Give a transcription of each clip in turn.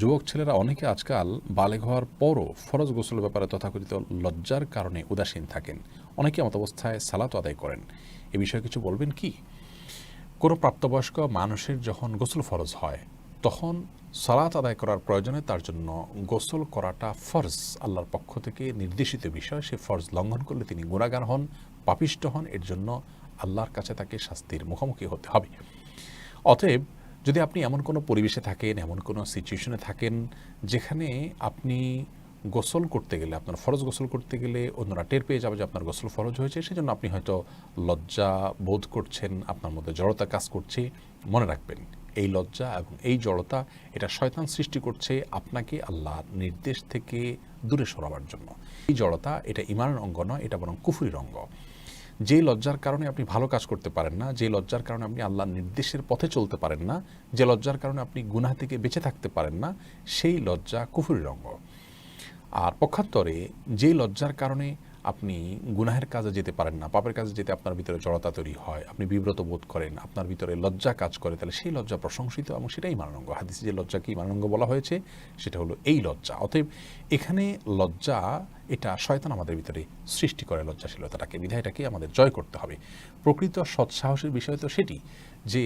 যুবক ছেলেরা অনেকে আজকাল বালেগ হওয়ার পরও ফরজ গোসলের ব্যাপারে তথাকথিত লজ্জার কারণে উদাসীন থাকেন। অনেকে এমতাবস্থায় সালাত আদায় করেন। এ বিষয়ে কিছু বলবেন কি? কোনো প্রাপ্তবয়স্ক মানুষের যখন গোসল ফরজ হয় তখন সালাত আদায় করার প্রয়োজনে তার জন্য গোসল করাটা ফরজ, আল্লাহর পক্ষ থেকে নির্দেশিত বিষয়। সে ফরজ লঙ্ঘন করলে তিনি গুনাহগার হন, পাপিষ্ঠ হন। এর জন্য আল্লাহর কাছে তাকে শাস্তির মুখোমুখি হতে হবে। অতএব যদি আপনি এমন কোনো পরিবেশে থাকেন, এমন কোনো সিচুয়েশনে থাকেন যেখানে আপনি গোসল করতে গেলে, আপনার ফরজ গোসল করতে গেলে অন্যরা টের পেয়ে যাবে যে আপনার গোসল ফরজ হয়েছে, সেজন্য আপনি হয়তো লজ্জা বোধ করছেন, আপনার মধ্যে জড়তা কাজ করছে, মনে রাখবেন এই লজ্জা এবং এই জড়তা এটা শয়তান সৃষ্টি করছে আপনাকে আল্লাহর নির্দেশ থেকে দূরে সরাবার জন্য। এই জড়তা এটা ঈমানের অঙ্গ নয়, এটা বরং কুফরির অঙ্গ। যে লজ্জার কারণে আপনি ভালো কাজ করতে পারেন না, যে লজ্জার কারণে আপনি আল্লাহর নির্দেশের পথে চলতে পারেন না, যে লজ্জার কারণে আপনি গুনাহ থেকে বেঁচে থাকতে পারেন না, সেই লজ্জা কুফরির অঙ্গ। আর পক্ষান্তরে যে লজ্জার কারণে আপনি গুনাহের কাজে যেতে পারেন না, পাপের কাজে যেতে আপনার ভিতরে জড়তা তৈরি হয়, আপনি বিব্রত বোধ করেন, আপনার ভিতরে লজ্জা কাজ করে, তাহলে সেই লজ্জা প্রশংসিত এবং সেটাই ঈমানের। হাদিসে যে লজ্জাকে ঈমানের বলা হয়েছে সেটা হলো এই লজ্জা। অতএব এখানে লজ্জা এটা শয়তান আমাদের ভিতরে সৃষ্টি করে লজ্জাশীলতাটাকে, বিধায়টাকে আমাদের জয় করতে হবে। প্রকৃত সৎসাহসের বিষয় তো সেটি যে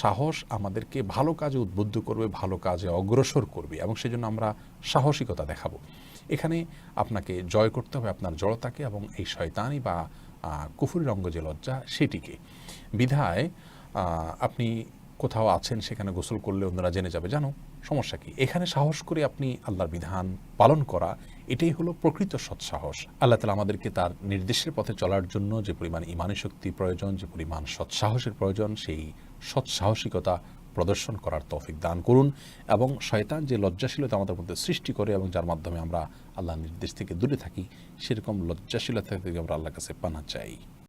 সাহস আমাদেরকে ভালো কাজে উদ্বুদ্ধ করবে, ভালো কাজে অগ্রসর করবে এবং সেজন্য আমরা সাহসিকতা দেখাবো। এখানে আপনাকে জয় করতে হবে আপনার জড়তাকে এবং এই শয়তানি বা কুফুরির অঙ্গ যে লজ্জা সেটিকে। বিধায় আপনি কোথাও আছেন, সেখানে গোসল করলে অন্যরা জেনে যাবে, জানো সমস্যা কি? এখানে সাহস করে আপনি আল্লাহর বিধান পালন করা, এটাই হলো প্রকৃত সৎসাহস। আল্লাহ তাআলা আমাদেরকে তার নির্দেশের পথে চলার জন্য যে পরিমাণ ঈমানী শক্তি প্রয়োজন, যে পরিমাণ সৎসাহসের প্রয়োজন, সেই সৎসাহসিকতা প্রদর্শন করার তৌফিক দান করুন। এবং শয়তান যে লজ্জাশীলতা আমাদের মধ্যে সৃষ্টি করে এবং যার মাধ্যমে আমরা আল্লাহর নির্দেশ থেকে দূরে থাকি, সেরকম লজ্জাশীলতা থেকে আমরা আল্লাহর কাছে পানাহ চাই।